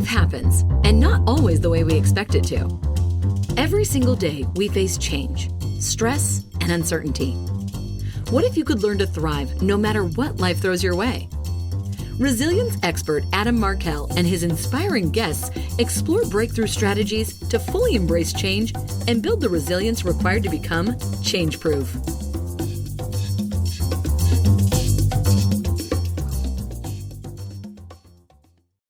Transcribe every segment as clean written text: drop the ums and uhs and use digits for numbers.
Life happens, and not always the way we expect it to. Every single day, we face change, stress, and uncertainty. What if you could learn to thrive no matter what life throws your way? Resilience expert Adam Markel and his inspiring guests explore breakthrough strategies to fully embrace change and build the resilience required to become change-proof.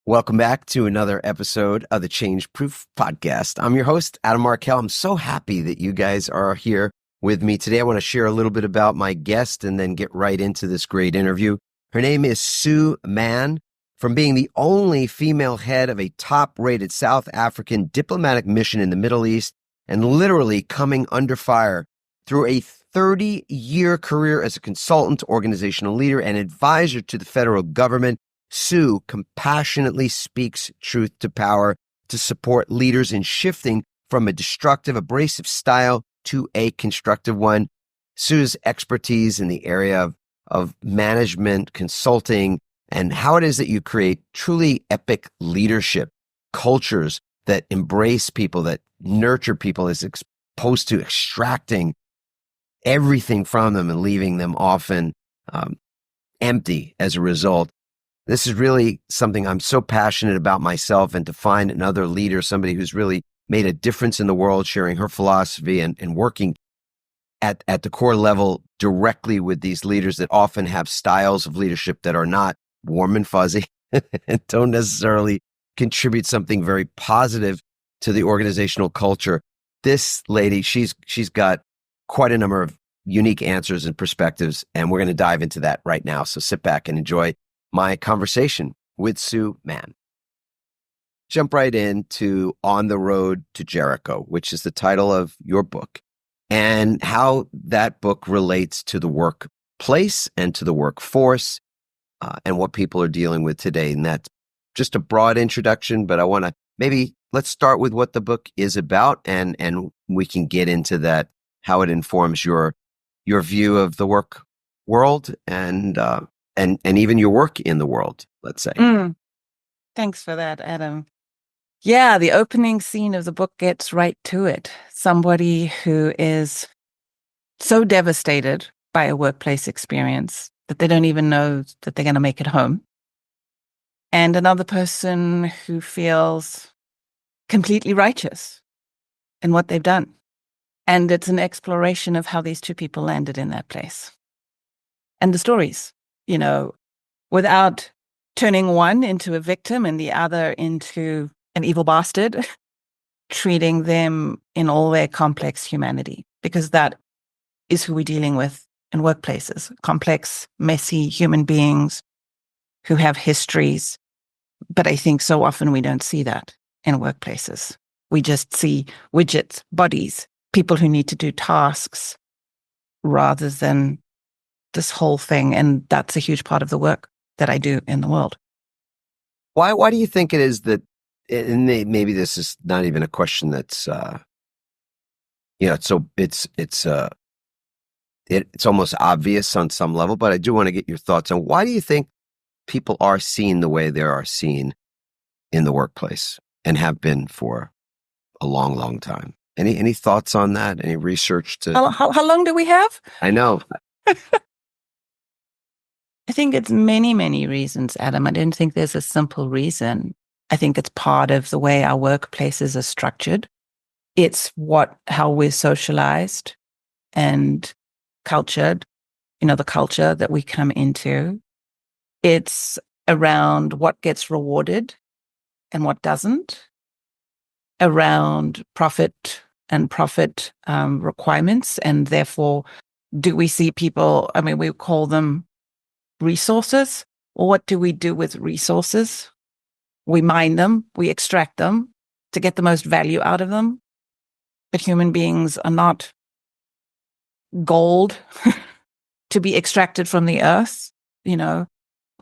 Welcome back to another episode of the Change Proof Podcast. I'm your host, Adam Markel. I'm so happy that you guys are here with me today. I want to share a little bit about my guest and then get right into this great interview. Her name is Sue Mann. From being the only female head of a top-rated South African diplomatic mission in the Middle East and literally coming under fire through a 30-year career as a consultant, organizational leader, and advisor to the federal government, Sue compassionately speaks truth to power to support leaders in shifting from a destructive, abrasive style to a constructive one. Sue's expertise in the area of management, consulting, and how it is that you create truly epic leadership cultures that embrace people, that nurture people, as opposed to extracting everything from them and leaving them often empty as a result. This is really something I'm so passionate about myself, and to find another leader, somebody who's really made a difference in the world, sharing her philosophy and working at the core level directly with these leaders that often have styles of leadership that are not warm and fuzzy and don't necessarily contribute something very positive to the organizational culture. This lady, she's got quite a number of unique answers and perspectives, and we're going to dive into that right now. So sit back and enjoy my conversation with Sue Mann. Jump right into On the Road to Jericho, which is the title of your book, and how that book relates to the workplace and to the workforce and what people are dealing with today. And that's just a broad introduction, but I want to let's start with what the book is about, and we can get into that, how it informs your view of the work world and even your work in the world, let's say. Thanks for that, Adam. Yeah, the opening scene of the book gets right to it. Somebody who is so devastated by a workplace experience that they don't even know that they're going to make it home. And another person who feels completely righteous in what they've done. And it's an exploration of how these two people landed in that place. And the stories, without turning one into a victim and the other into an evil bastard, treating them in all their complex humanity, because that is who we're dealing with in workplaces. Complex, messy human beings who have histories. But I think so often we don't see that in workplaces. We just see widgets, bodies, people who need to do tasks rather than this whole thing. And that's a huge part of the work that I do in the world. Why do you think it is that, and maybe this is not even a question that's, it's almost obvious on some level, but I do want to get your thoughts on why do you think people are seen the way they are seen in the workplace and have been for a long, long time? Any thoughts on that? Any research to... How long do we have? I know. I think it's many, many reasons, Adam. I don't think there's a simple reason. I think it's part of the way our workplaces are structured. It's how we're socialized and cultured, the culture that we come into. It's around what gets rewarded and what doesn't, around profit and profit requirements. And therefore, do we see people, we call them resources, or what do we do with resources? We mine them, we extract them to get the most value out of them. But human beings are not gold to be extracted from the earth,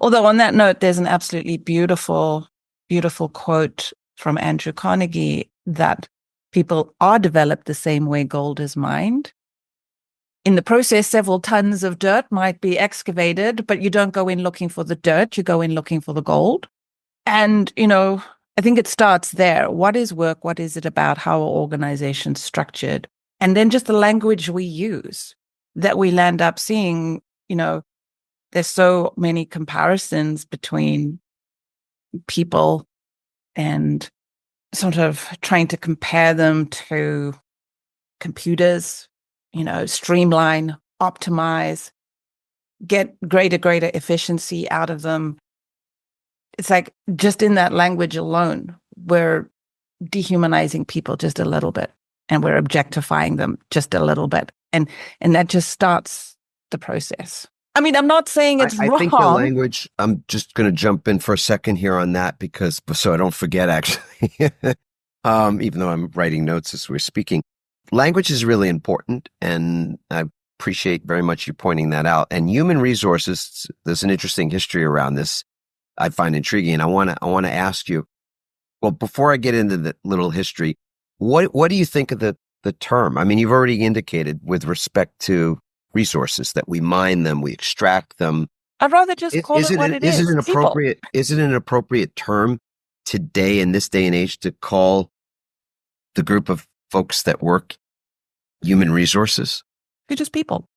Although on that note, there's an absolutely beautiful, beautiful quote from Andrew Carnegie that people are developed the same way gold is mined. In the process, several tons of dirt might be excavated, but you don't go in looking for the dirt, you go in looking for the gold. And, I think it starts there. What is work? What is it about? How are organizations structured? And then just the language we use that we land up seeing, there's so many comparisons between people and sort of trying to compare them to computers, streamline, optimize, get greater efficiency out of them. It's like just in that language alone, we're dehumanizing people just a little bit and we're objectifying them just a little bit. And that just starts the process. I mean, I'm not saying it's wrong. I think the language, I'm just going to jump in for a second here on that because, so I don't forget actually, even though I'm writing notes as we're speaking, language is really important. And I appreciate very much you pointing that out. And human resources, there's an interesting history around this I find intriguing. And I want to ask you, well, before I get into the little history, what do you think of the term? I mean, you've already indicated with respect to resources that we mine them, we extract them. I'd rather just call it what it is. Is it an appropriate term today in this day and age to call the group of folks that work human resources? They're just people.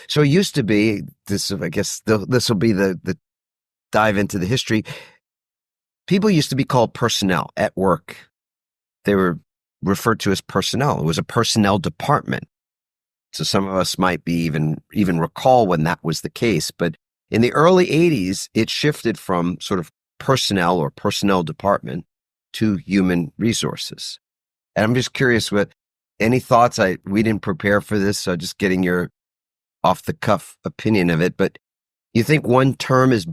So it used to be this. I guess this will be the dive into the history. People used to be called personnel at work. They were referred to as personnel. It was a personnel department. So some of us might be even recall when that was the case. But in the early 80s, it shifted from sort of personnel or personnel department to human resources. And I'm just curious, what any thoughts? We didn't prepare for this, so just getting your off the cuff opinion of it. But you think one term is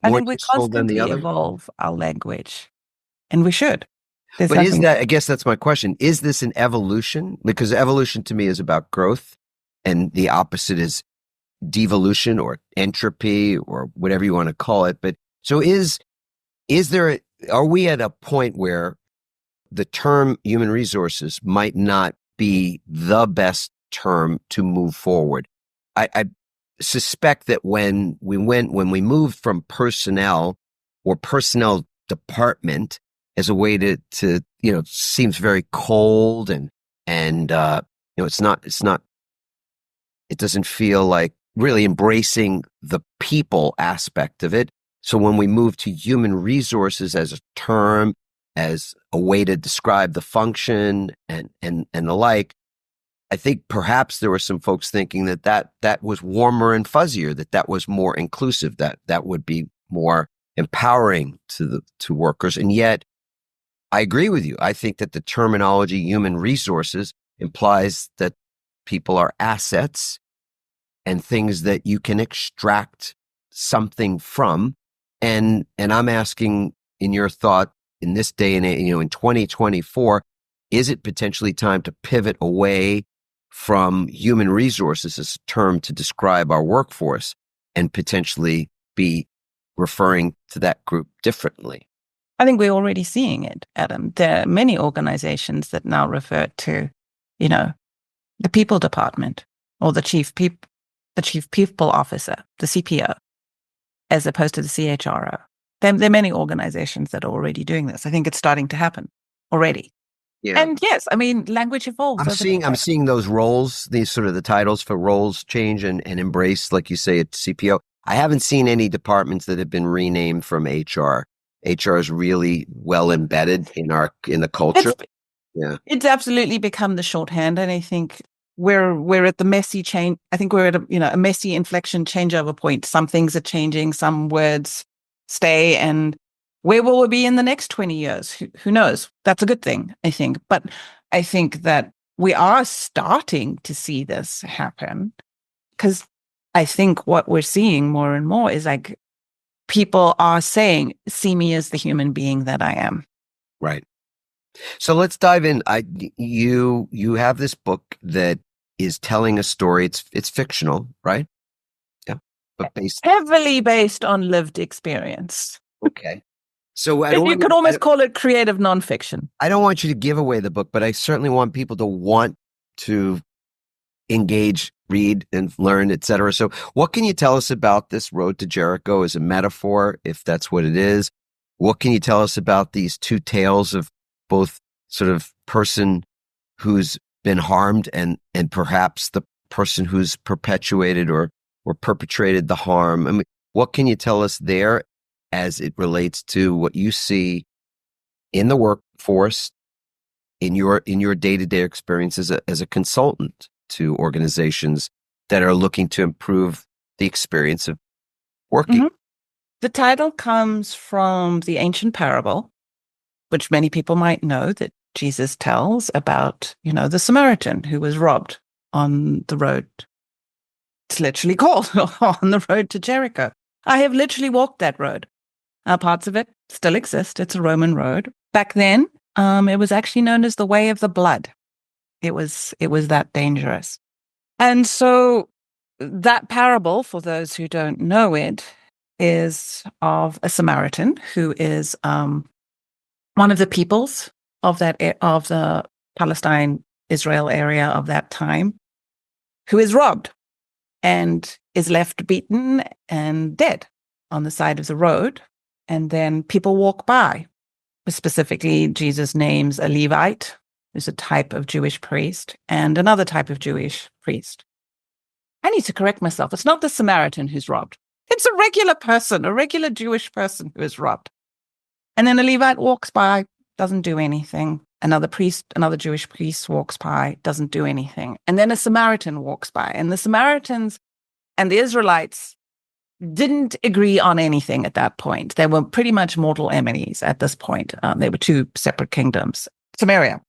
I think we constantly evolve our language, and we should. Is that, I guess that's my question. Is this an evolution? Because evolution to me is about growth and the opposite is devolution or entropy or whatever you want to call it. But so are we at a point where the term human resources might not be the best term to move forward? I suspect that when we moved from personnel or personnel department as a way to seems very cold and it's not it doesn't feel like really embracing the people aspect of it. So when we move to human resources as a term, as a way to describe the function and the like, I think perhaps there were some folks thinking that was warmer and fuzzier, that was more inclusive, that would be more empowering to workers. And yet, I agree with you. I think that the terminology human resources implies that people are assets and things that you can extract something from. And I'm asking, in your thought, in this day and age, in 2024, is it potentially time to pivot away from human resources as a term to describe our workforce and potentially be referring to that group differently? I think we're already seeing it, Adam. There are many organizations that now refer to, the people department or the chief people officer, the CPO, as opposed to the CHRO. There are many organizations that are already doing this. I think it's starting to happen already. Yeah. And yes, I mean, language evolves. I'm seeing those roles, these sort of the titles for roles change and embrace, like you say, at CPO. I haven't seen any departments that have been renamed from HR. HR is really well embedded in the culture. It's absolutely become the shorthand, and I think we're at the messy change. I think we're at a messy inflection changeover point. Some things are changing, some words stay, and where will we be in the next 20 years? Who knows? That's a good thing, I think. But I think that we are starting to see this happen, because I think what we're seeing more and more is like people are saying, see me as the human being that I am. Right. So let's dive in. You have this book that is telling a story. It's fictional, right? Yeah. But heavily based on lived experience. Okay. So you could almost call it creative nonfiction. I don't want you to give away the book, but I certainly want people to want to engage, read, and learn, etc. So what can you tell us about this road to Jericho as a metaphor, if that's what it is? What can you tell us about these two tales of both sort of person who's been harmed and perhaps the person who's perpetuated or perpetrated the harm? I mean, what can you tell us there as it relates to what you see in the workforce, in your day-to-day experience as a consultant to organizations that are looking to improve the experience of working? Mm-hmm. The title comes from the ancient parable, which many people might know, that Jesus tells about, the Samaritan who was robbed on the road. It's literally called On the Road to Jericho. I have literally walked that road. Parts of it still exist. It's a Roman road. Back then, it was actually known as the Way of the Blood. It was that dangerous. And so that parable, for those who don't know it, is of a Samaritan who is one of the peoples of the Palestine-Israel area of that time, who is robbed and is left beaten and dead on the side of the road. And then people walk by. Specifically, Jesus names a Levite, who's a type of Jewish priest, and another type of Jewish priest. I need to correct myself. It's not the Samaritan who's robbed. It's a regular person, a regular Jewish person who is robbed. And then a Levite walks by, doesn't do anything. Another Jewish priest walks by, doesn't do anything. And then a Samaritan walks by. And the Samaritans and the Israelites didn't agree on anything at that point. They were pretty much mortal enemies at this point. They were two separate kingdoms. Samaria,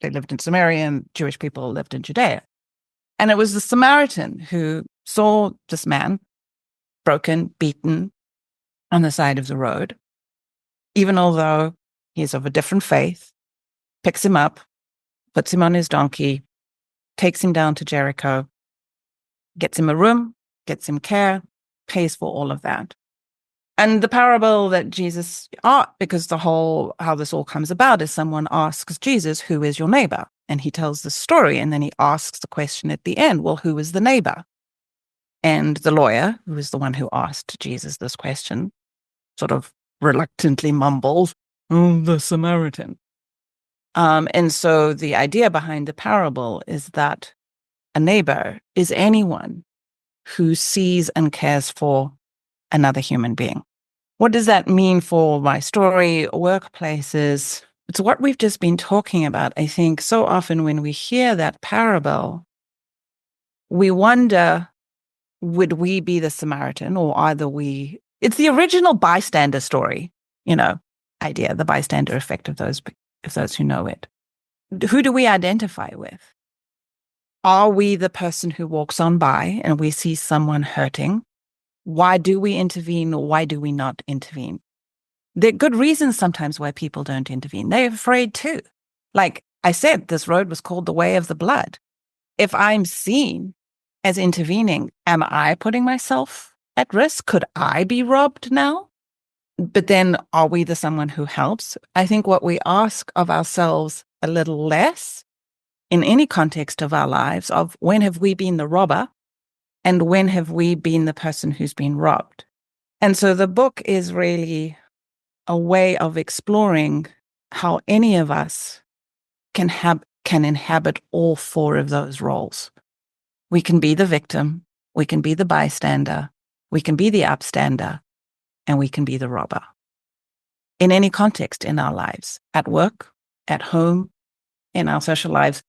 they lived in Samaria, and Jewish people lived in Judea. And it was the Samaritan who saw this man broken, beaten on the side of the road, even although he's of a different faith, picks him up, puts him on his donkey, takes him down to Jericho, gets him a room, gets him care, pays for all of that. And the parable that Jesus, because how this all comes about is someone asks Jesus, who is your neighbor? And he tells the story, and then he asks the question at the end, well, who is the neighbor? And the lawyer, who is the one who asked Jesus this question, sort of reluctantly mumbles, oh, the Samaritan. And so the idea behind the parable is that a neighbor is anyone who sees and cares for another human being. What does that mean for my story, workplaces? It's what we've just been talking about. I think so often when we hear that parable, we wonder, would we be the Samaritan, or it's the original bystander story, idea, the bystander effect of those who know it. Who do we identify with? Are we the person who walks on by and we see someone hurting? Why do we intervene, or why do we not intervene? There are good reasons sometimes why people don't intervene. They're afraid too. Like I said, this road was called the Way of the Blood. If I'm seen as intervening, am I putting myself at risk? Could I be robbed now? But then are we the someone who helps? I think what we ask of ourselves a little less in any context of our lives of when have we been the robber and when have we been the person who's been robbed? And so the book is really a way of exploring how any of us can inhabit all four of those roles. We can be the victim, we can be the bystander, we can be the upstander, and we can be the robber. In any context in our lives, at work, at home, in our social lives,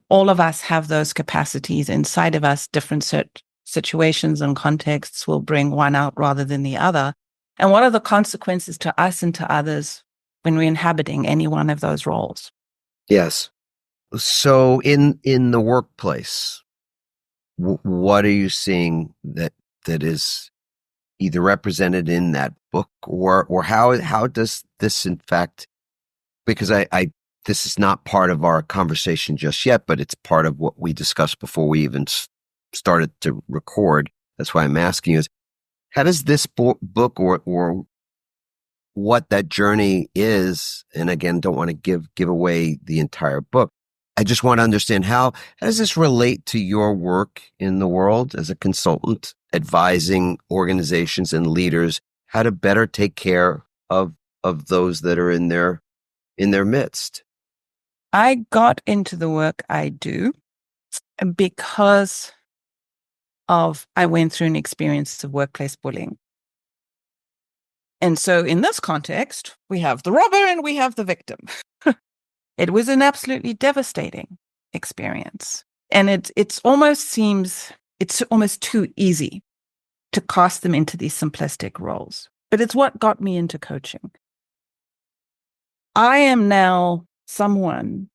all of us have those capacities inside of us. Different situations and contexts will bring one out rather than the other. And what are the consequences to us and to others when we're inhabiting any one of those roles? Yes. So in the workplace, what are you seeing that is either represented in that book, or how does this, in fact, because I this is not part of our conversation just yet, but it's part of what we discussed before we even started to record. That's why I'm asking you, is how does this book or what that journey is, and again, don't want to give away the entire book. I just want to understand how does this relate to your work in the world as a consultant, advising organizations and leaders how to better take care of those that are in their midst? I got into the work I do because I went through an experience of workplace bullying. And so in this context, we have the robber and we have the victim. It was an absolutely devastating experience. And it's almost too easy to cast them into these simplistic roles. But it's what got me into coaching. I am now someone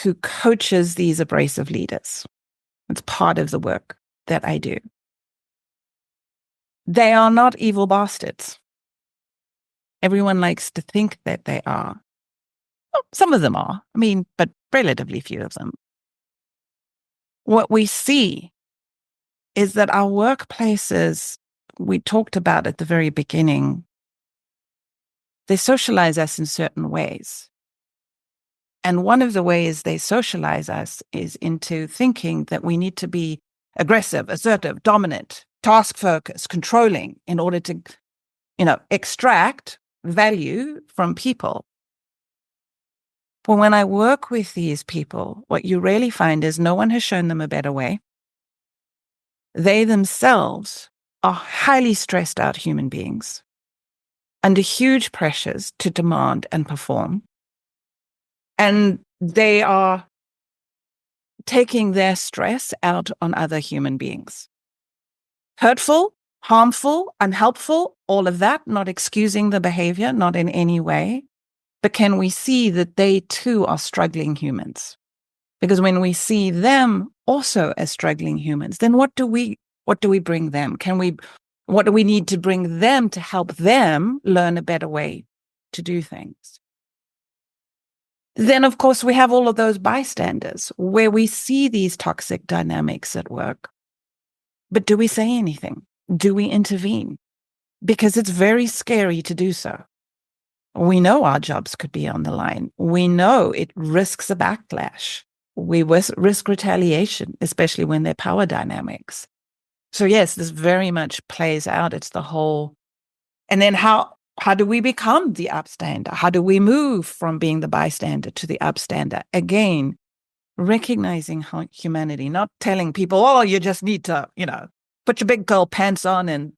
who coaches these abrasive leaders. It's part of the work that I do. They are not evil bastards. Everyone likes to think that they are. Well, some of them are, but relatively few of them. What we see is that our workplaces, we talked about at the very beginning, they socialize us in certain ways. And one of the ways they socialize us is into thinking that we need to be aggressive, assertive, dominant, task-focused, controlling in order to, extract value from people. But when I work with these people, what you really find is no one has shown them a better way. They themselves are highly stressed out human beings under huge pressures to demand and perform. And they are taking their stress out on other human beings. Hurtful, harmful, unhelpful, all of that, not excusing the behavior, not in any way. But can we see that they too are struggling humans? Because when we see them also as struggling humans, then what do we bring them? What do we need to bring them to help them learn a better way to do things? Then, of course, we have all of those bystanders where we see these toxic dynamics at work. But do we say anything? Do we intervene? Because it's very scary to do so. We know our jobs could be on the line. We know it risks a backlash. We risk retaliation, especially when they're power dynamics. So yes, this very much plays out. It's the whole, and then how do we become the upstander? How do we move from being the bystander to the upstander? Again, recognizing humanity, not telling people, oh, you just need to, put your big girl pants on and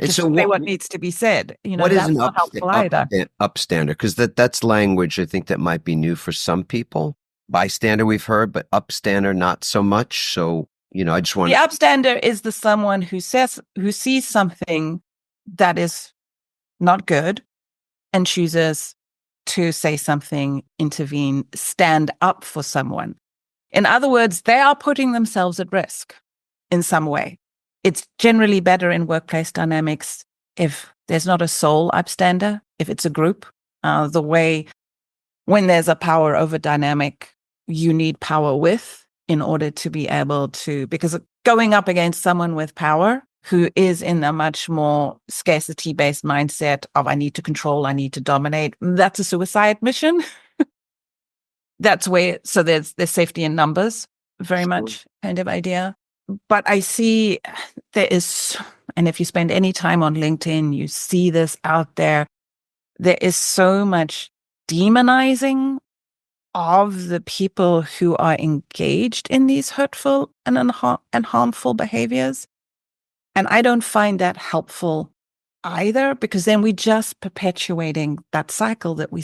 just say what needs to be said. What is an upstander? Because that's language I think that might be new for some people. Bystander we've heard, but upstander not so much. So, I just want the upstander is the someone who sees something that is not good and chooses to say something, intervene, stand up for someone. In other words, they are putting themselves at risk in some way. It's generally better in workplace dynamics if there's not a sole upstander, if it's a group. The way when there's a power over dynamic, you need power with in order to be able to, because going up against someone with power who is in a much more scarcity-based mindset of I need to control, I need to dominate, that's a suicide mission. That's where, so there's safety in numbers, very much kind of idea. But I see there is, and if you spend any time on LinkedIn, you see this out there. There is so much demonizing of the people who are engaged in these hurtful and harmful behaviors. And I don't find that helpful either, because then we're just perpetuating that cycle that we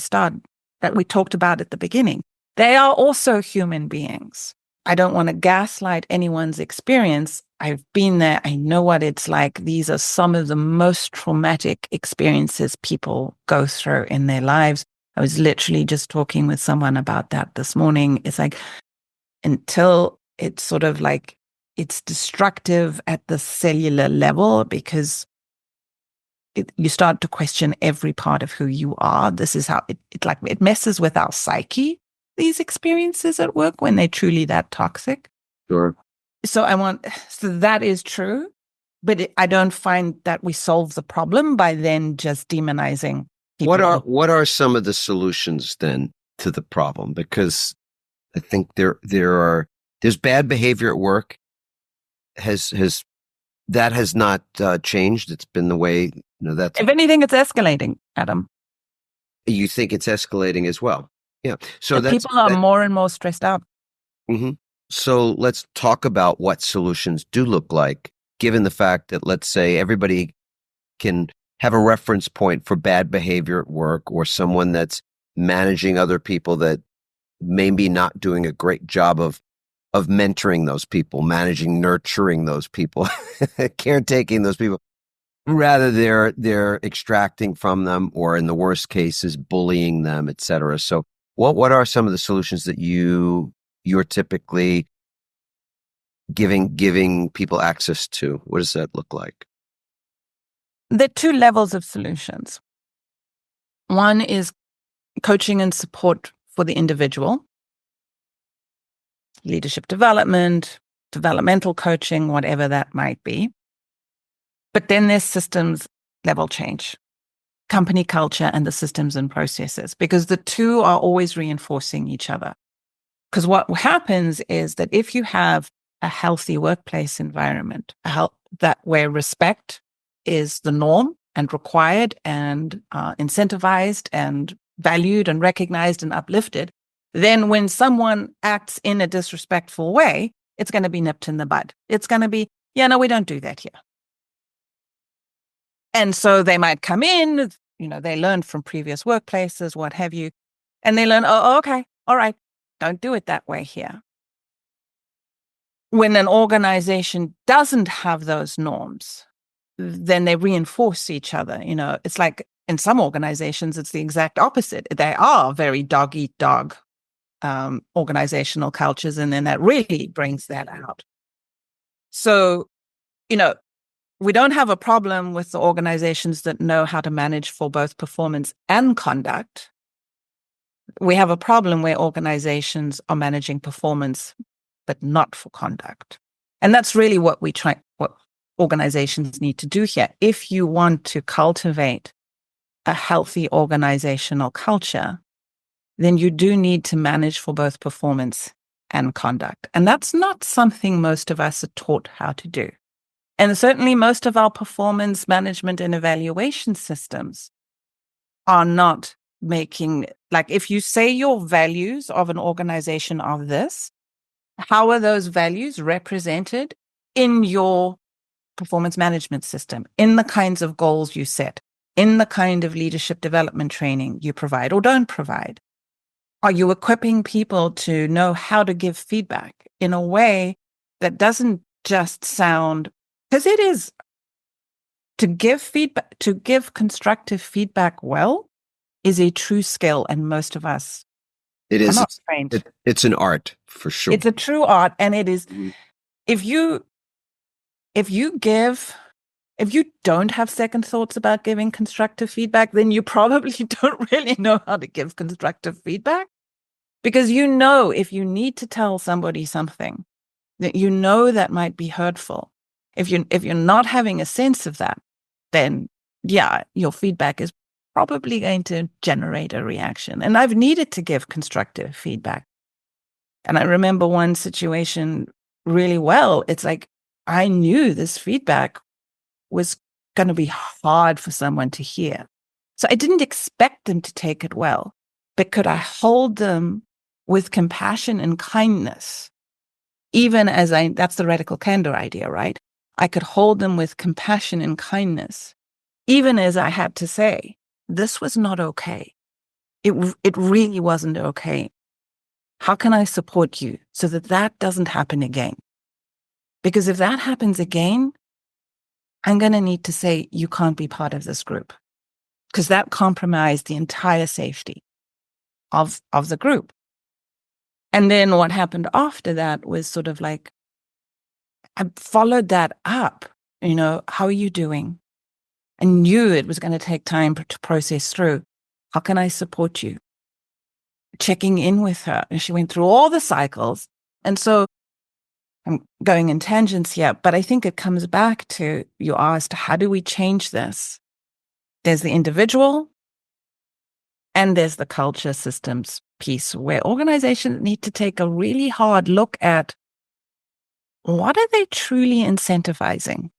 talked about at the beginning. They are also human beings. I don't want to gaslight anyone's experience. I've been there. I know what it's like. These are some of the most traumatic experiences people go through in their lives. I was literally just talking with someone about that this morning. It's like, until it's sort of like, it's destructive at the cellular level, because you start to question every part of who you are. This is how it messes with our psyche, these experiences at work when they're truly that toxic. Sure. So that is true, but I don't find that we solve the problem by then just demonizing people. What are some of the solutions then to the problem? Because I think there's bad behavior at work. That has not changed. It's been the way, that's. If anything, it's escalating, Adam. You think it's escalating as well. Yeah. So People are more and more stressed out. Mm-hmm. So let's talk about what solutions do look like, given the fact that, let's say, everybody can have a reference point for bad behavior at work, or someone that's managing other people that maybe not doing a great job of mentoring those people, managing, nurturing those people, caretaking those people. Rather, they're extracting from them, or in the worst cases, bullying them, etc. So, what are some of the solutions that you're typically giving people access to? What does that look like? There are two levels of solutions. One is coaching and support for the individual, leadership development, developmental coaching, whatever that might be. But then there's systems level change, company culture, and the systems and processes, because the two are always reinforcing each other. Because what happens is that if you have a healthy workplace environment, that where respect is the norm and required and incentivized and valued and recognized and uplifted, then when someone acts in a disrespectful way, it's going to be nipped in the bud. It's going to be, yeah, no, we don't do that here. And so they might come in, they learn from previous workplaces, what have you, and they learn, oh, okay, all right, don't do it that way here. When an organization doesn't have those norms, then they reinforce each other. It's like in some organizations, it's the exact opposite. They are very dog-eat-dog organizational cultures, and then that really brings that out. So, we don't have a problem with the organizations that know how to manage for both performance and conduct. We have a problem where organizations are managing performance, but not for conduct. And that's really what organizations need to do here. If you want to cultivate a healthy organizational culture, then you do need to manage for both performance and conduct. And that's not something most of us are taught how to do. And certainly most of our performance management and evaluation systems are not making, like, if you say your values of an organization are this, how are those values represented in your performance management system, in the kinds of goals you set, in the kind of leadership development training you provide or don't provide? Are you equipping people to know how to give feedback in a way that doesn't just sound, because it is, to give feedback, to give constructive feedback well is a true skill, and most of us are not trained. It's an art, for sure. It's a true art, and it is. If you don't have second thoughts about giving constructive feedback, then you probably don't really know how to give constructive feedback, because if you need to tell somebody something that that might be hurtful, if you're not having a sense of that, then yeah, your feedback is probably going to generate a reaction. And I've needed to give constructive feedback. And I remember one situation really well. It's like, I knew this feedback was going to be hard for someone to hear. So I didn't expect them to take it well, but could I hold them with compassion and kindness? Even as that's the radical candor idea, right? I could hold them with compassion and kindness, even as I had to say, this was not okay. It really wasn't okay. How can I support you so that doesn't happen again? Because if that happens again, I'm going to need to say, you can't be part of this group, because that compromised the entire safety of the group. And then what happened after that was sort of like, I followed that up. How are you doing? I knew it was going to take time to process through. How can I support you? Checking in with her. And she went through all the cycles. And so I'm going in tangents here, but I think it comes back to, you asked, how do we change this? There's the individual and there's the culture systems piece, where organizations need to take a really hard look at, what are they truly incentivizing?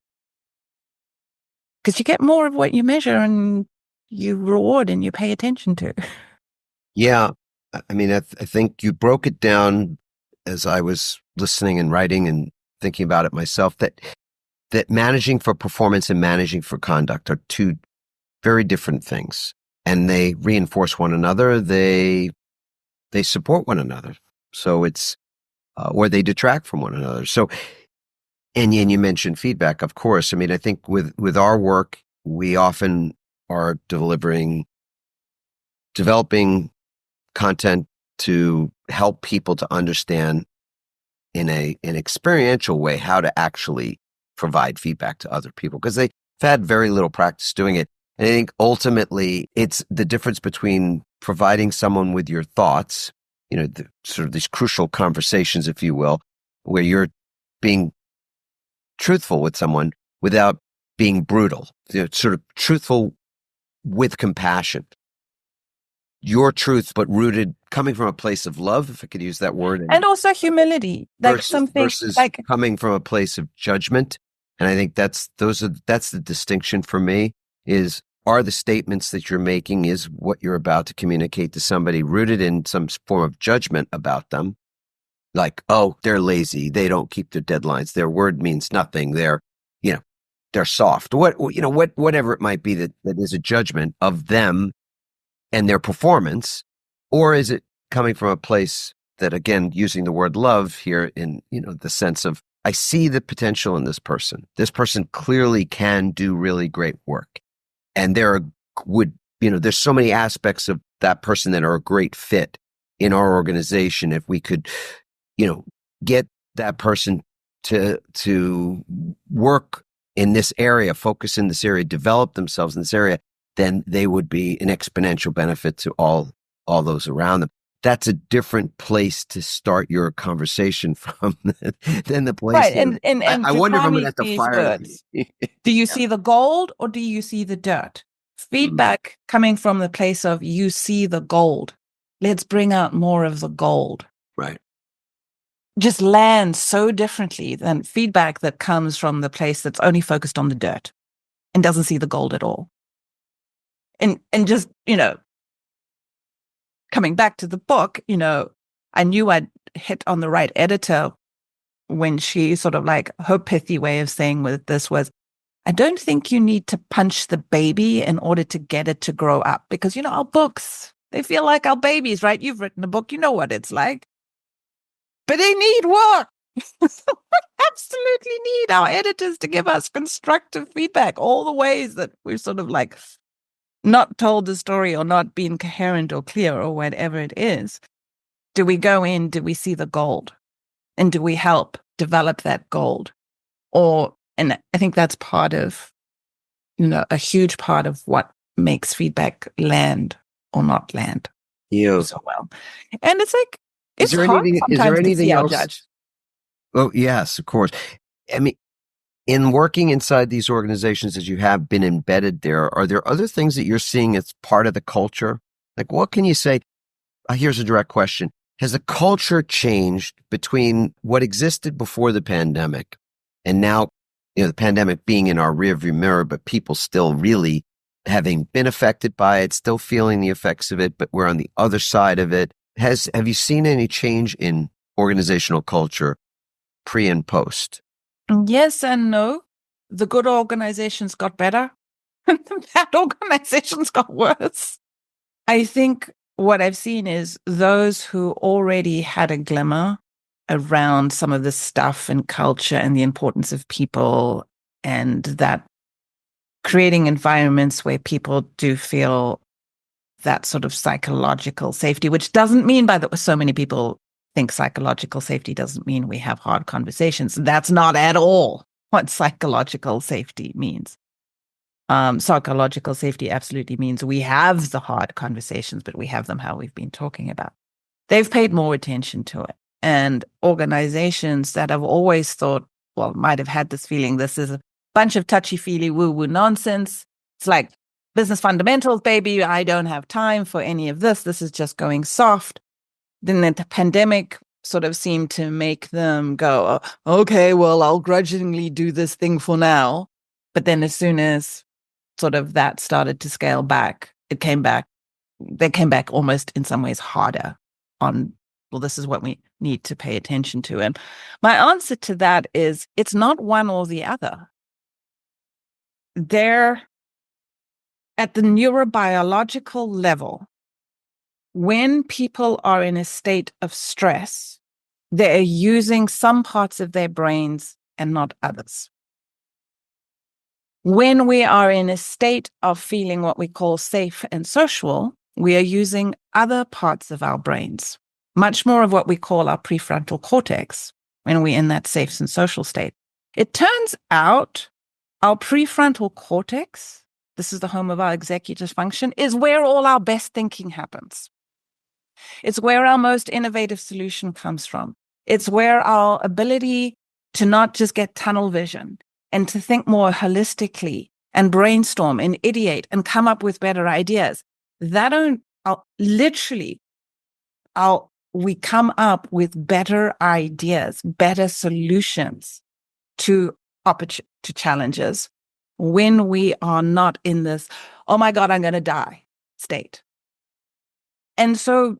Because you get more of what you measure, and you reward and you pay attention to. Yeah. I mean, I think you broke it down as I was listening and writing and thinking about it myself, that managing for performance and managing for conduct are two very different things, and they reinforce one another. They support one another. So it's, or they detract from one another. So, and you mentioned feedback, of course. I mean, I think with our work, we often are developing content to help people to understand in an experiential way how to actually provide feedback to other people, because they've had very little practice doing it. And I think ultimately it's the difference between providing someone with your thoughts, sort of these crucial conversations, if you will, where you're being truthful with someone without being brutal, sort of truthful with compassion. Your truth, but rooted, coming from a place of love, if I could use that word. And also humility, versus coming from a place of judgment. And I think that's the distinction for me, are the statements that you're making, is what you're about to communicate to somebody rooted in some form of judgment about them. Like, oh, they're lazy. They don't keep their deadlines. Their word means nothing. They're soft. Whatever it might be that is a judgment of them and their performance. Or is it coming from a place that, again, using the word love here in, the sense of, I see the potential in this person. This person clearly can do really great work. And there's so many aspects of that person that are a great fit in our organization. If we could, get that person to work in this area, focus in this area, develop themselves in this area, then they would be an exponential benefit to all those around them. That's a different place to start your conversation from than the place. Right. And I wonder if I'm going to have to fire you. Do you see the gold or do you see the dirt? Feedback coming from the place of, you see the gold. Let's bring out more of the gold. Right. Just lands so differently than feedback that comes from the place that's only focused on the dirt and doesn't see the gold at all. And just, coming back to the book, I knew I'd hit on the right editor when she sort of her pithy way of saying with this was, I don't think you need to punch the baby in order to get it to grow up, because, our books, they feel like our babies, right? You've written a book, you know what it's like. But they need work. Absolutely need our editors to give us constructive feedback, all the ways that we've sort of not told the story or not been coherent or clear or whatever it is. Do we go in? Do we see the gold? And do we help develop that gold? And I think that's part of, a huge part of what makes feedback land or not land so well. And it's it's hard sometimes to see our judge. Oh, yes, of course. I mean, in working inside these organizations as you have been embedded there, are there other things that you're seeing as part of the culture? What can you say? Here's a direct question. Has the culture changed between what existed before the pandemic and now, the pandemic being in our rearview mirror, but people still really having been affected by it, still feeling the effects of it, but we're on the other side of it? Have you seen any change in organizational culture pre and post? Yes and no. The good organizations got better, and the bad organizations got worse. I think what I've seen is those who already had a glimmer around some of the stuff and culture and the importance of people, and that creating environments where people do feel that sort of psychological safety, which doesn't mean so many people think psychological safety doesn't mean we have hard conversations. That's not at all what psychological safety means. Psychological safety absolutely means we have the hard conversations, but we have them how we've been talking about. They've paid more attention to it. And organizations that have always thought, might have had this feeling, this is a bunch of touchy-feely woo-woo nonsense. It's like business fundamentals, baby. I don't have time for any of this. This is just going soft. Then the pandemic sort of seemed to make them go, okay, well, I'll grudgingly do this thing for now. But then as soon as sort of that started to scale back, they came back almost in some ways harder on, well, this is what we need to pay attention to. And my answer to that is it's not one or the other. They're at the neurobiological level. When people are in a state of stress, they're using some parts of their brains and not others. When we are in a state of feeling what we call safe and social, we are using other parts of our brains, much more of what we call our prefrontal cortex when we're in that safe and social state. It turns out our prefrontal cortex, this is the home of our executive function, is where all our best thinking happens. It's where our most innovative solution comes from. It's where our ability to not just get tunnel vision and to think more holistically and brainstorm and ideate and come up with better ideas. We come up with better ideas, better solutions to challenges when we are not in this, oh my God, I'm going to die state. And so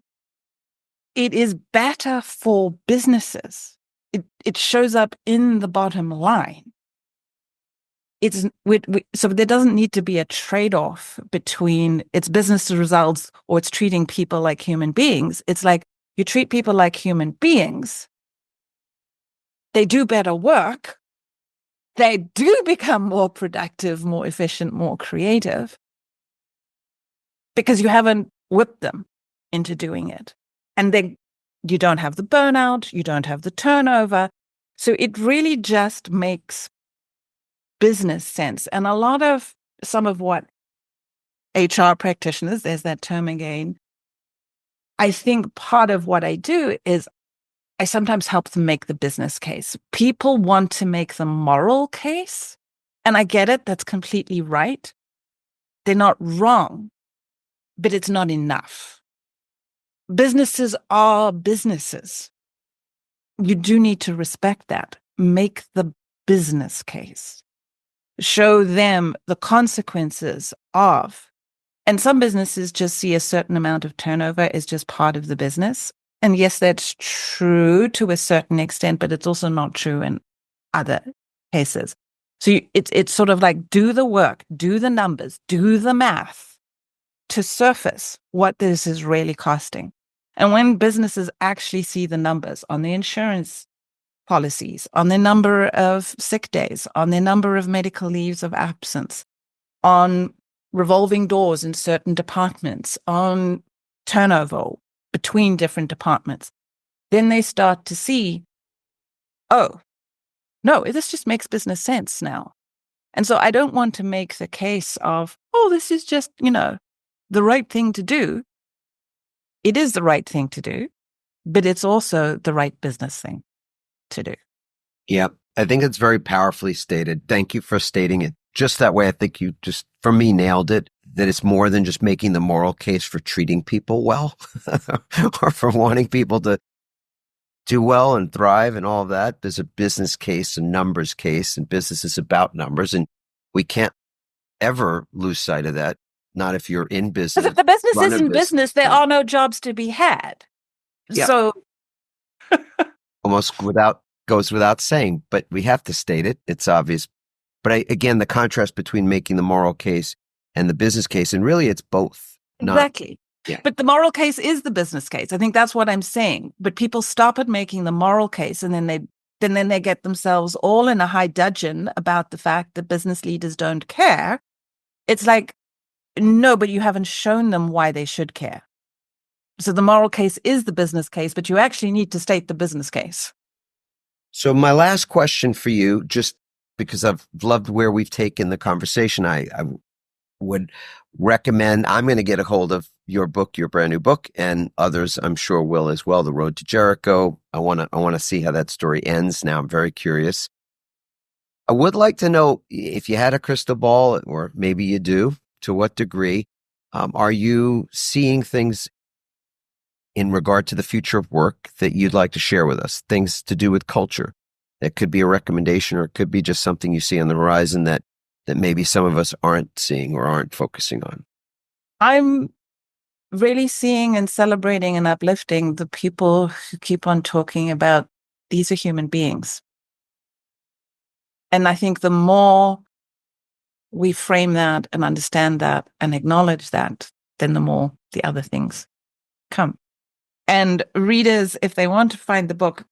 it is better for businesses. It shows up in the bottom line. So there doesn't need to be a trade-off between its business results or it's treating people like human beings. It's like you treat people like human beings, they do better work, they do become more productive, more efficient, more creative, because you haven't whipped them into doing it. And then you don't have the burnout, you don't have the turnover. So it really just makes business sense. And some of what HR practitioners, there's that term again, I think part of what I do is I sometimes help them make the business case. People want to make the moral case, and I get it, that's completely right. They're not wrong, but it's not enough. Businesses are businesses. You do need to respect that. Make the business case. Show them the consequences of, and some businesses just see a certain amount of turnover as just part of the business. And yes, that's true to a certain extent, but it's also not true in other cases. So it's sort of like do the work, do the numbers, do the math to surface what this is really costing. And when businesses actually see the numbers on the insurance policies, on the number of sick days, on the number of medical leaves of absence, on revolving doors in certain departments, on turnover between different departments, then they start to see, oh, no, this just makes business sense now. And so I don't want to make the case of, oh, this is just, the right thing to do. It is the right thing to do, but it's also the right business thing to do. Yeah, I think it's very powerfully stated. Thank you for stating it just that way. I think you just, for me, nailed it, that it's more than just making the moral case for treating people well or for wanting people to do well and thrive and all of that. There's a business case, a numbers case, and business is about numbers. And we can't ever lose sight of that. Not if you're in business. Because if the business isn't business, there are no jobs to be had. Yeah. So almost goes without saying, but we have to state it. It's obvious. But again, the contrast between making the moral case and the business case, and really it's both. Exactly. Yeah. But the moral case is the business case. I think that's what I'm saying. But people stop at making the moral case, and then they get themselves all in a high dudgeon about the fact that business leaders don't care. It's like, no, but you haven't shown them why they should care. So the moral case is the business case, but you actually need to state the business case. So my last question for you, just because I've loved where we've taken the conversation, I would recommend, I'm going to get a hold of your book, your brand new book, and others I'm sure will as well, The Road to Jericho. I want to see how that story ends. Now I'm very curious. I would like to know if you had a crystal ball, or maybe you do, to what degree are you seeing things in regard to the future of work that you'd like to share with us? Things to do with culture. It could be a recommendation, or it could be just something you see on the horizon that that maybe some of us aren't seeing or aren't focusing on? I'm really seeing and celebrating and uplifting the people who keep on talking about these are human beings. And I think the more we frame that and understand that and acknowledge that, then the more the other things come. And readers, if they want to find the book,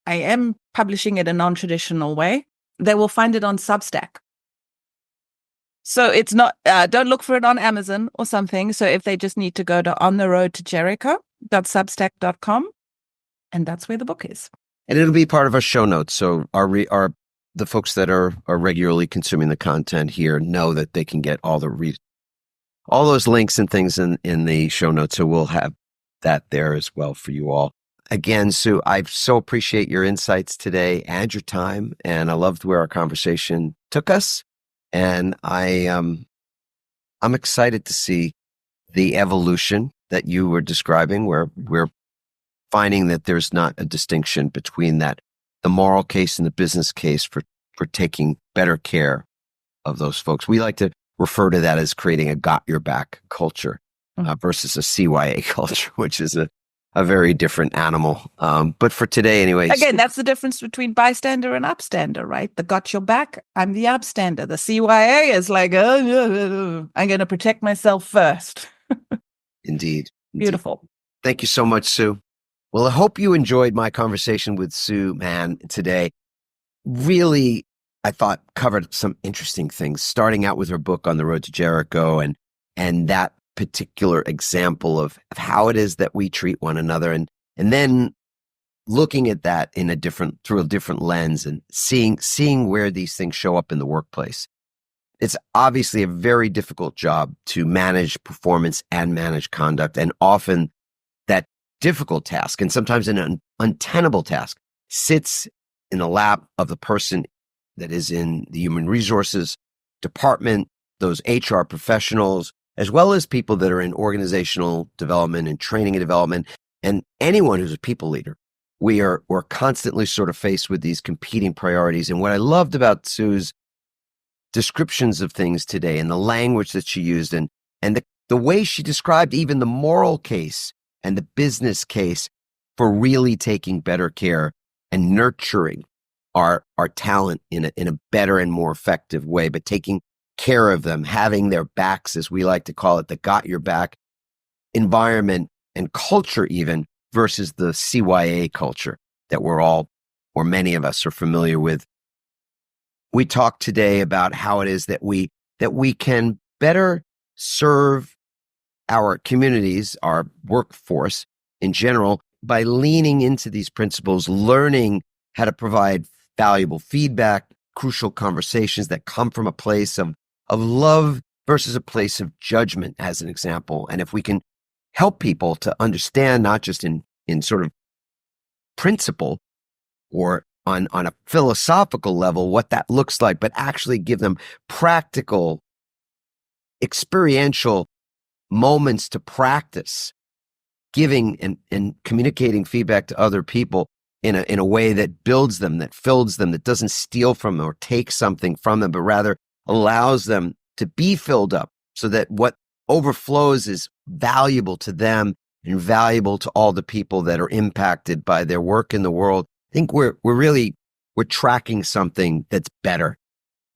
I am publishing it a non-traditional way. They will find it on Substack. So it's not, don't look for it on Amazon or something. So if they just need to go to ontheroadtojericho.substack.com, and that's where the book is. And it'll be part of our show notes. So the folks that are regularly consuming the content here know that they can get all those links and things in the show notes. So we'll have that there as well for you all. Again, Sue, I so appreciate your insights today and your time. And I loved where our conversation took us. And I'm excited to see the evolution that you were describing, where we're finding that there's not a distinction between the moral case and the business case for taking better care of those folks. We like to refer to that as creating a got your back culture versus a CYA culture, which is a very different animal. But for today anyway. Again, that's the difference between bystander and upstander, right? The got your back, I'm the upstander. The CYA is like, I'm going to protect myself first. Indeed. Beautiful. Thank you so much, Sue. Well, I hope you enjoyed my conversation with Sue Mann today. Really, I thought covered some interesting things, starting out with her book On the Road to Jericho and that particular example of how it is that we treat one another, and then looking at that through a different lens and seeing where these things show up in the workplace. It's obviously a very difficult job to manage performance and manage conduct, and often that difficult task, and sometimes an untenable task, sits in the lap of the person that is in the human resources department, those HR professionals, as well as people that are in organizational development and training and development, and anyone who's a people leader. We're constantly sort of faced with these competing priorities. And what I loved about Sue's descriptions of things today and the language that she used and the way she described even the moral case and the business case for really taking better care and nurturing our talent in a better and more effective way, but taking care of them, having their backs, as we like to call it, the got your back environment and culture even, versus the CYA culture that we're all, or many of us, are familiar with. We talked today about how it is that we can better serve our communities, our workforce in general, by leaning into these principles, learning how to provide valuable feedback, crucial conversations that come from a place of love versus a place of judgment, as an example. And if we can help people to understand, not just in sort of principle or on a philosophical level, what that looks like, but actually give them practical, experiential moments to practice giving and communicating feedback to other people in a way that builds them, that fills them, that doesn't steal from them or take something from them, but rather allows them to be filled up so that what overflows is valuable to them and valuable to all the people that are impacted by their work in the world. I think we're tracking something that's better.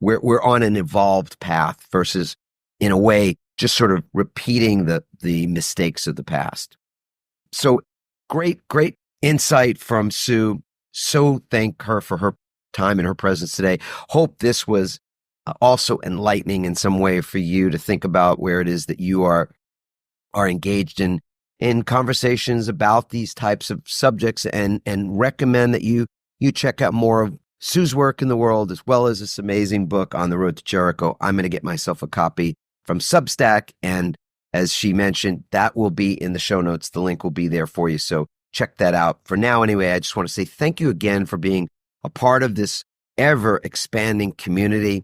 We're on an evolved path versus, in a way, just sort of repeating the mistakes of the past. So great insight from Sue. So thank her for her time and her presence today. Hope this was also enlightening in some way for you to think about where it is that you are engaged in conversations about these types of subjects, and recommend that you check out more of Sue's work in the world, as well as this amazing book, On the Road to Jericho. I'm going to get myself a copy from Substack, and as she mentioned, that will be in the show notes. The link will be there for you, so check that out. For now, anyway, I just want to say thank you again for being a part of this ever-expanding community.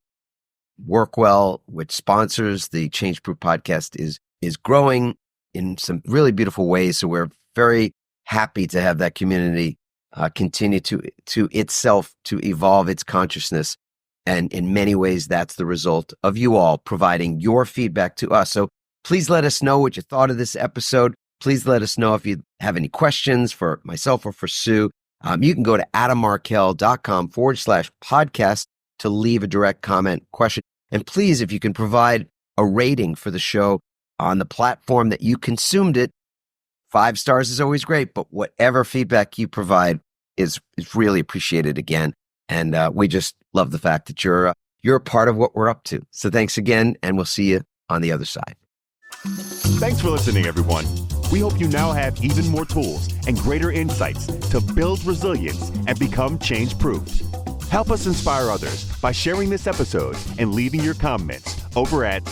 Work Well, which sponsors the Change Proof podcast, is growing in some really beautiful ways. So we're very happy to have that community continue to itself to evolve its consciousness And in many ways, that's the result of you all providing your feedback to us. So please let us know what you thought of this episode. Please let us know if you have any questions for myself or for Sue. You can go to adammarkel.com/podcast to leave a direct comment question. And please, if you can provide a rating for the show on the platform that you consumed it, 5 stars is always great, but whatever feedback you provide is really appreciated again. And we just love the fact that you're a part of what we're up to. So thanks again, and we'll see you on the other side. Thanks for listening, everyone. We hope you now have even more tools and greater insights to build resilience and become change-proof. Help us inspire others by sharing this episode and leaving your comments over at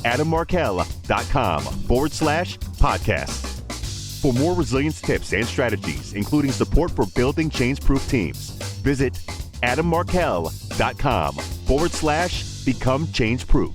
adammarkel.com/podcast. For more resilience tips and strategies, including support for building change-proof teams, visit adammarkel.com/become change-proof.